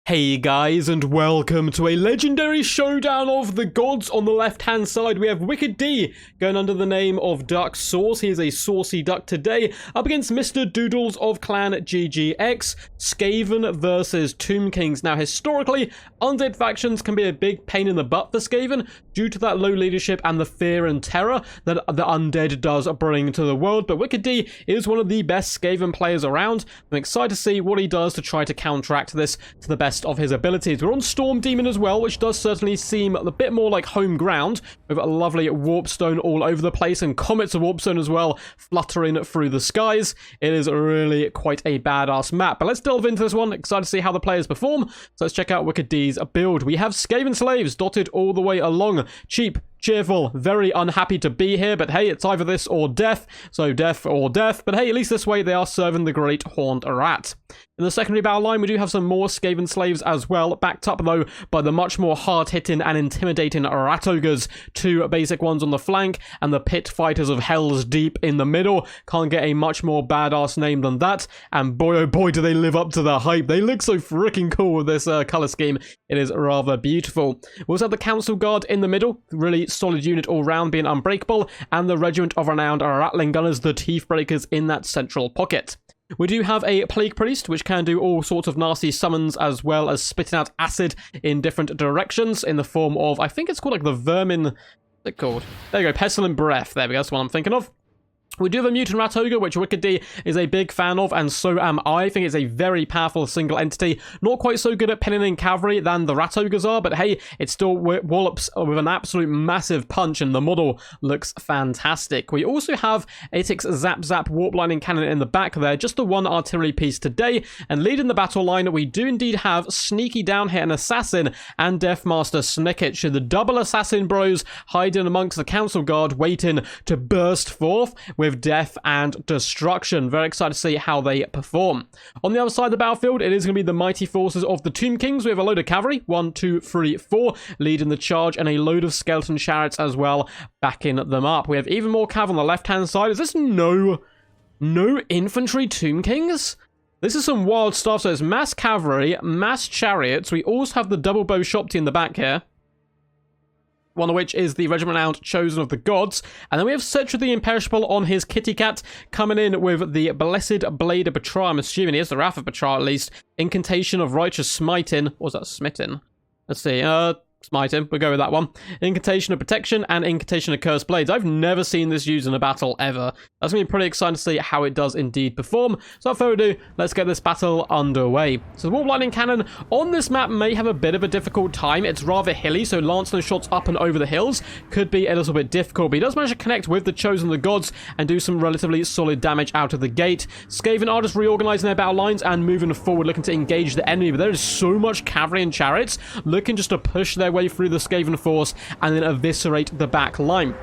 Hey guys, and welcome to a legendary showdown of the gods. On the left hand side we have Wicked D going under the name of Duck Sauce. He is a saucy duck today, up against Mr. Doodles of Clan GGX. Skaven versus Tomb Kings. Now historically, undead factions can be a big pain in the butt for Skaven due to that low leadership and the fear and terror that the undead does bring to the world, but Wicked D is one of the best Skaven players around. I'm excited to see what he does to try to counteract this to the best of his abilities. We're on Storm Demon as well, which does certainly seem a bit more like home ground, with a lovely warpstone all over the place and comets of warpstone as well fluttering through the skies. It is really quite a badass map, but let's delve into this one. Excited to see how the players perform, so let's check out Wicked D's build. We have Skaven slaves dotted all the way along. Cheap, cheerful, very unhappy to be here, but hey, it's either this or death, so death or death, but hey, at least this way they are serving the great horned rat. In the secondary battle line, we do have some more Skaven slaves as well, backed up though by the much more hard-hitting and intimidating rat ogres, two basic ones on the flank, and the pit fighters of Hell's Deep in the middle. Can't get a much more badass name than that, and boy oh boy do they live up to the hype. They look so freaking cool with this color scheme. It is rather beautiful. We also have the Council Guard in the middle, really solid unit all round, being unbreakable, and the Regiment of Renowned Rattling Gunners, the Teeth Breakers, in that central pocket. We do have a Plague Priest, which can do all sorts of nasty summons, as well as spitting out acid in different directions in the form of, I think it's called like the Vermin, what's it called? There you go, Pestilent Breath. There we go, that's what I'm thinking of. We do have a Mutant Rat Ogre, which Wicked D is a big fan of, and so am I. I think it's a very powerful single entity. Not quite so good at pinning in cavalry than the Rat Ogres are, but hey, it still wallops with an absolute massive punch, and the model looks fantastic. We also have Atik's Zap Zap Warp Lightning Cannon in the back there, just the one artillery piece today, and leading the battle line, we do indeed have Sneaky Down here, an Assassin, and Deathmaster Snicketch, the double Assassin bros hiding amongst the Council Guard, waiting to burst forth with death and destruction. Very excited to see how they perform. On the other side of the battlefield, it is going to be the mighty forces of the Tomb Kings. We have a load of cavalry, 1, 2, 3, 4, leading the charge, and a load of skeleton chariots as well, backing them up. We have even more cav on the left-hand side. Is this no infantry Tomb Kings? This is some wild stuff. So it's mass cavalry, mass chariots. We also have the double bow Shopti in the back here, one of which is the Regiment Renowned Chosen of the Gods. And then we have Cetra the Imperishable on his kitty cat, coming in with the Blessed Blade of Betrayal. I'm assuming he is the Wrath of Betrayal at least. Incantation of Righteous Smiting. What was that? Smitten? Let's see. Smite him. We'll go with that one. Incantation of Protection and Incantation of Cursed Blades. I've never seen this used in a battle ever. That's going to be pretty exciting to see how it does indeed perform. So without further ado, let's get this battle underway. So the Warp Lightning Cannon on this map may have a bit of a difficult time. It's rather hilly, so lancing shots up and over the hills could be a little bit difficult, but he does manage to connect with the Chosen of the Gods and do some relatively solid damage out of the gate. Skaven are just reorganizing their battle lines and moving forward, looking to engage the enemy, but there is so much cavalry and chariots looking just to push their way through the Skaven force and then eviscerate the back line.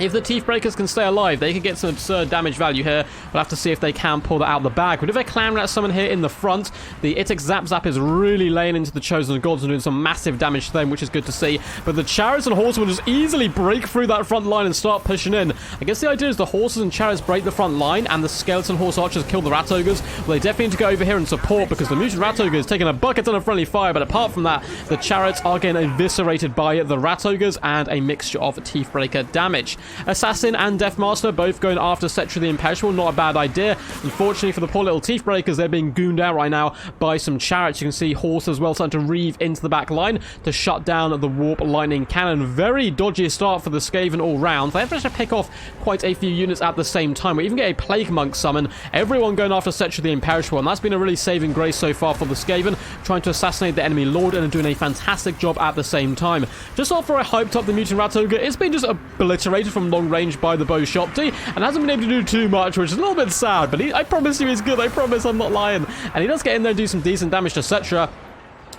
If the Teeth Breakers can stay alive, they could get some absurd damage value here. We'll have to see if they can pull that out of the bag. We do have a Clan Rat summon here in the front. The Itik Zap Zap is really laying into the Chosen of Gods and doing some massive damage to them, which is good to see. But the Chariots and Horses will just easily break through that front line and start pushing in. I guess the idea is the Horses and Chariots break the front line and the Skeleton Horse Archers kill the Rat Ogres. Well, they definitely need to go over here and support, because the Mutant Rat Ogre is taking a bucket ton of friendly fire. But apart from that, the Chariots are getting eviscerated by the Rat Ogres and a mixture of Teeth Breaker damage. Assassin and Deathmaster both going after Cetra the Imperishable. Not a bad idea. Unfortunately for the poor little Teeth Breakers, they're being gooned out right now by some chariots. You can see Horse as well starting to reeve into the back line to shut down the Warp Lightning Cannon. Very dodgy start for the Skaven all round. They have to pick off quite a few units at the same time. We even get a Plague Monk summon. Everyone going after Cetra the Imperishable, and that's been a really saving grace so far for the Skaven, trying to assassinate the enemy lord and doing a fantastic job at the same time. Just after I hyped up the Mutant Rat Ogre, it's been just obliterated from long range by the bow Shopti and hasn't been able to do too much, which is a little bit sad, but I promise you he's good. I promise, I'm not lying. And he does get in there and do some decent damage to Cetra,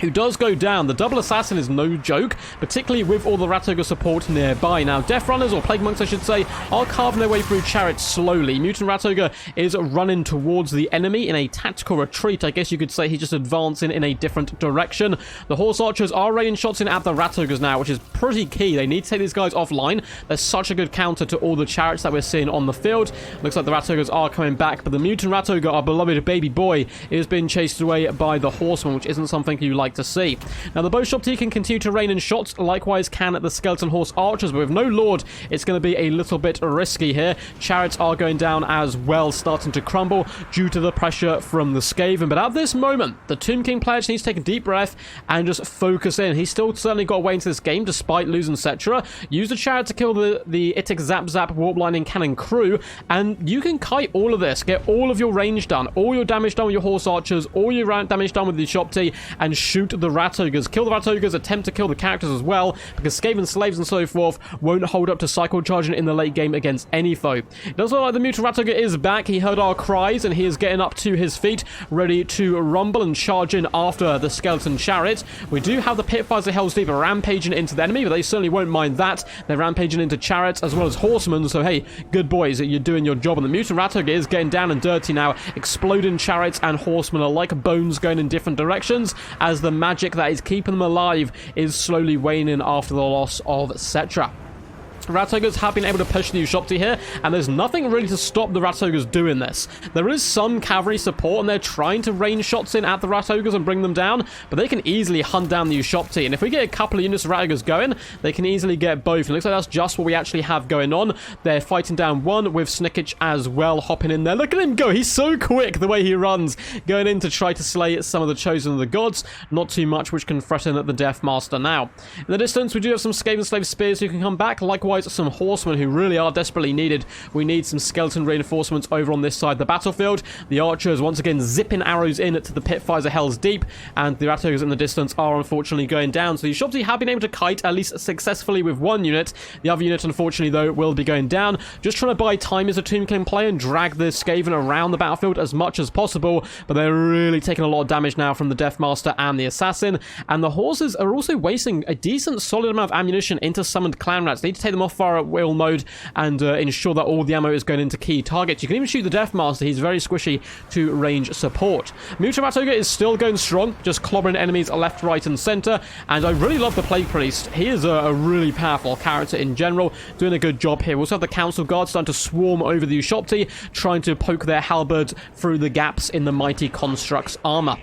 who does go down. The double assassin is no joke, particularly with all the Rat Ogre support nearby. Now, Death Runners, or Plague Monks I should say, are carving their way through chariots slowly. Mutant Rat Ogre is running towards the enemy in a tactical retreat. I guess you could say he's just advancing in a different direction. The Horse Archers are raining shots in at the Rat Ogres now, which is pretty key. They need to take these guys offline. They're such a good counter to all the chariots that we're seeing on the field. Looks like the Rat Ogres are coming back, but the Mutant Rat Ogre, our beloved baby boy, is being chased away by the Horseman, which isn't something you like like to see. Now, the Bowshopty can continue to rain in shots, likewise can the Skeleton Horse Archers, but with no Lord, it's going to be a little bit risky here. Chariots are going down as well, starting to crumble due to the pressure from the Skaven. But at this moment, the Tomb King player just needs to take a deep breath and just focus in. He's still certainly got a way into this game, despite losing Cetra. Use the Chariot to kill the Itic Zap Zap Warp Lightning Cannon crew, and you can kite all of this. Get all of your range done, all your damage done with your Horse Archers, all your damage done with the Shopty, and shoot the Rat Ogres. Kill the Rat Ogres, attempt to kill the characters as well, because Skaven Slaves and so forth won't hold up to Cycle Charging in the late game against any foe. It does look like the Mutant Rat Ogre is back. He heard our cries, and he is getting up to his feet, ready to rumble and charge in after the Skeleton Chariot. We do have the Pitfires of Hell's Deep rampaging into the enemy, but they certainly won't mind that. They're rampaging into Chariots as well as Horsemen, so hey, good boys, you're doing your job. And the Mutant Rat Ogre is getting down and dirty now, exploding Chariots and Horsemen are like bones going in different directions, as the magic that is keeping them alive is slowly waning after the loss of Cetra. Rat Ogres have been able to push the Ushopti here, and there's nothing really to stop the Rat Ogres doing this. There is some cavalry support, and they're trying to rain shots in at the Rat Ogres and bring them down, but they can easily hunt down the Ushopti, and if we get a couple of units of Rat Ogres going, they can easily get both. And it looks like that's just what we actually have going on. They're fighting down one with Snickich as well, hopping in there. Look at him go! He's so quick the way he runs, going in to try to slay some of the Chosen of the Gods. Not too much, which can threaten the Death Master now. In the distance, we do have some Skaven Slave Spears who can come back. Likewise, some Horsemen who really are desperately needed. We need some skeleton reinforcements over on this side of the battlefield. The Archers once again zipping arrows in to the Pitfires of Hell's Deep, and the Rat Ogres in the distance are unfortunately going down. So the Ushopti have been able to kite at least successfully with one unit. The other unit, unfortunately, though, will be going down. Just trying to buy time as a Tomb King player and drag the Skaven around the battlefield as much as possible, but they're really taking a lot of damage now from the Death Master and the Assassin. And the Horses are also wasting a decent solid amount of ammunition into summoned Clan Rats. They need to take them off fire at will mode and ensure that all the ammo is going into key targets. You can even shoot the Death Master. He's very squishy to range support. Mutant Rat Ogre is still going strong, just clobbering enemies left, right, and center. And I really love the Plague Priest. He is a really powerful character in general, doing a good job here. We also have the Council Guard starting to swarm over the Ushopti, trying to poke their halberds through the gaps in the Mighty Construct's armor.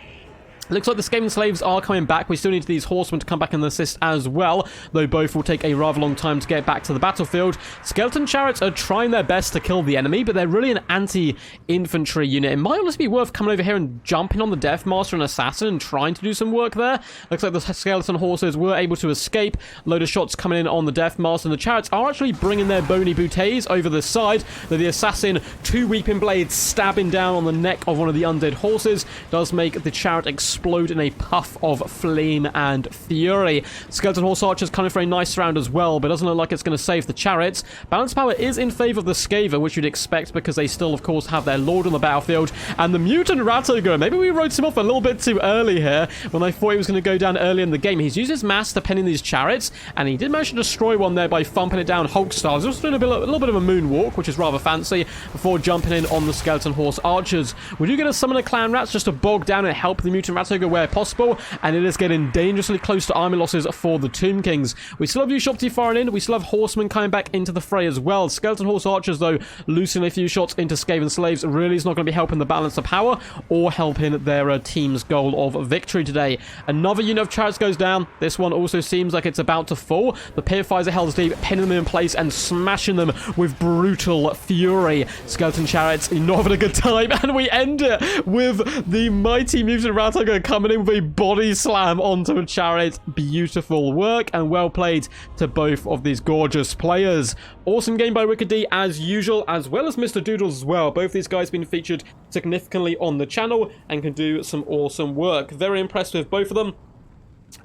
Looks like the Skaven Slaves are coming back. We still need these Horsemen to come back and assist as well, though both will take a rather long time to get back to the battlefield. Skeleton Chariots are trying their best to kill the enemy, but they're really an anti-infantry unit. It might honestly be worth coming over here and jumping on the Death Master and Assassin and trying to do some work there. Looks like the Skeleton Horses were able to escape. Load of shots coming in on the Death Master, and the Chariots are actually bringing their bony bouteilles over the side, though the Assassin, two Weeping Blades stabbing down on the neck of one of the undead horses, does make the Chariot explode in a puff of flame and fury. Skeleton Horse Archers coming for a nice round as well, but doesn't look like it's going to save the Chariots. Balance power is in favor of the Skaven, which you'd expect because they still, of course, have their Lord on the battlefield. And the Mutant Rat Ogre, maybe we wrote him off a little bit too early here when I thought he was going to go down early in the game. He's used his mass to pen in these Chariots, and he did manage to destroy one there by thumping it down Hulk style. He's also doing a little bit of a moonwalk, which is rather fancy, before jumping in on the Skeleton Horse Archers. We do get to summon a Clan Rats just to bog down and help the Mutant Rat Ogre where possible, and it is getting dangerously close to army losses for the Tomb Kings. We still have Ushopti firing in. We still have Horsemen coming back into the fray as well. Skeleton Horse Archers, though, losing a few shots into Skaven Slaves really is not going to be helping the balance of power or helping their team's goal of victory today. Another unit of Chariots goes down. This one also seems like it's about to fall. The Pitfires of Hell's Deep pinning them in place and smashing them with brutal fury. Skeleton Chariots not having a good time, and we end it with the mighty Mutant Rat Ogre coming in with a body slam onto a Chariot. Beautiful work and well played to both of these gorgeous players. Awesome game by Wicked D as usual, as well as Mr. Doodles as well. Both these guys have been featured significantly on the channel and can do some awesome work. Very impressed with both of them.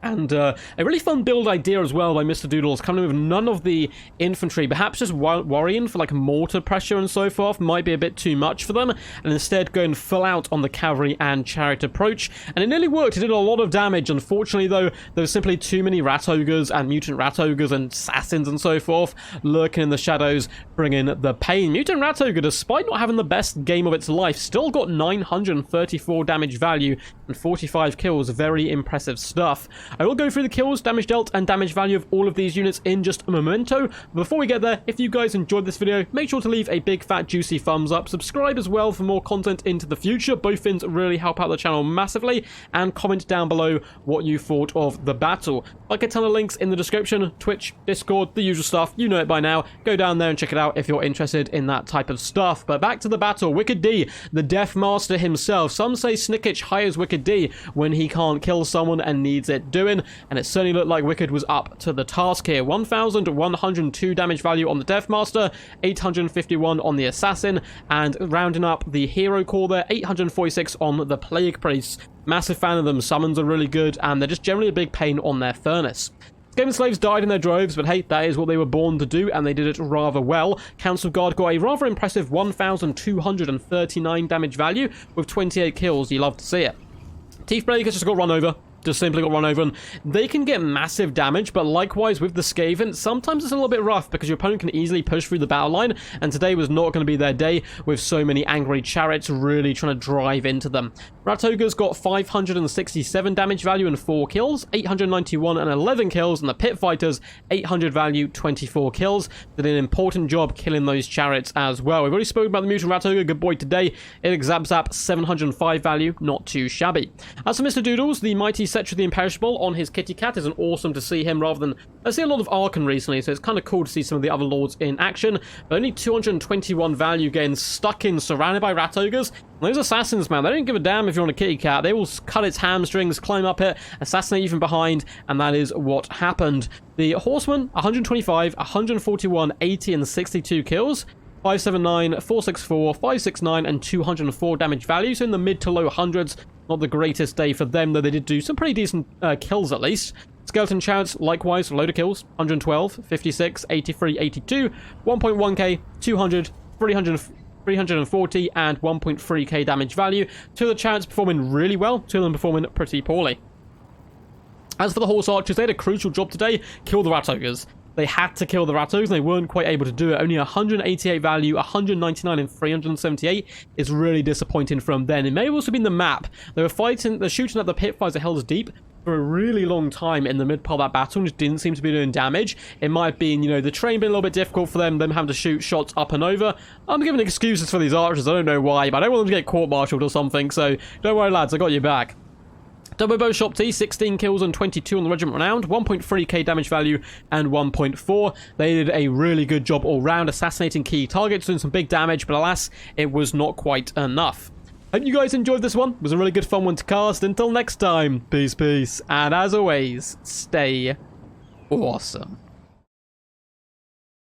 And a really fun build idea as well by Mr. Doodles, coming with none of the infantry, perhaps just worrying for like mortar pressure and so forth might be a bit too much for them, and instead going full out on the cavalry and chariot approach, and it nearly worked. It did a lot of damage. Unfortunately, though, there was simply too many Rat Ogres and Mutant Rat Ogres and Assassins and so forth lurking in the shadows, bringing the pain. Mutant Rat Ogre, despite not having the best game of its life, still got 934 damage value and 45 kills. Very impressive stuff. I will go through the kills, damage dealt, and damage value of all of these units in just a momento. Before we get there, if you guys enjoyed this video, make sure to leave a big fat juicy thumbs up, subscribe as well for more content into the future. Both things really help out the channel massively, and comment down below what you thought of the battle. Like a ton of links in the description, Twitch, Discord, the usual stuff, you know it by now. Go down there and check it out if you're interested in that type of stuff. But back to the battle. Wicked D, the Death Master himself. Some say Snickich hires Wicked D when he can't kill someone and needs it doing, and it certainly looked like Wicked was up to the task here. 1,102 damage value on the Death Master, 851 on the Assassin, and rounding up the hero core there, 846 on the Plague Priest. Massive fan of them. Summons are really good, and they're just generally a big pain on their furnace. Skaven slaves died in their droves, but hey, that is what they were born to do, and they did it rather well. Council Guard got a rather impressive 1,239 damage value with 28 kills. You love to see it. Teeth Breakers just got run over. Just simply got run over, and they can get massive damage, but likewise with the Skaven, sometimes it's a little bit rough because your opponent can easily push through the battle line, and today was not going to be their day with so many angry chariots really trying to drive into them. Rat Ogres got 567 damage value and 4 kills, 891 and 11 kills, and the Pit Fighters, 800 value, 24 kills. Did an important job killing those chariots as well. We've already spoken about the Mutant Rat Ogre, good boy today. It Zap 705 value, not too shabby. As for Mr. Doodles, the mighty Cetra the Imperishable on his kitty cat is an awesome to see him rather than... I see a lot of Archon recently, so it's kind of cool to see some of the other lords in action. But only 221 value getting stuck in, surrounded by Rat Ogres. Those assassins, man, they don't give a damn if you're on a kitty cat. They will cut its hamstrings, climb up it, assassinate you from behind, and that is what happened. The Horseman, 125, 141, 80, and 62 kills. 579, 464, 569, and 204 damage value, so in the mid to low hundreds. Not the greatest day for them, though they did do some pretty decent kills at least. Skeleton Chariots, likewise, load of kills. 112, 56, 83, 82, 1.1k, 200, 340, and 1.3k damage value. Two of the Chariots performing really well, two of them performing pretty poorly. As for the Horse Archers, they had a crucial job today, kill the Rat Ogres. They had to kill the Rat Ogres, and they weren't quite able to do it. Only 188 value, 199 and 378 is really disappointing from them. It may have also been the map. They were fighting, they're shooting at the pit fires at Hell's Deep for a really long time in the mid part of that battle and just didn't seem to be doing damage. It might have been, you know, the terrain being a little bit difficult for them having to shoot shots up and over. I'm giving excuses for these archers, I don't know why, but I don't want them to get court-martialed or something, so don't worry lads, I got you back. Double Bow Shop T, 16 kills and 22 on the regiment round, 1.3k damage value and 1.4. They did a really good job all round, assassinating key targets, doing some big damage, but alas, it was not quite enough. Hope you guys enjoyed this one. It was a really good fun one to cast. Until next time, peace, and as always, stay awesome.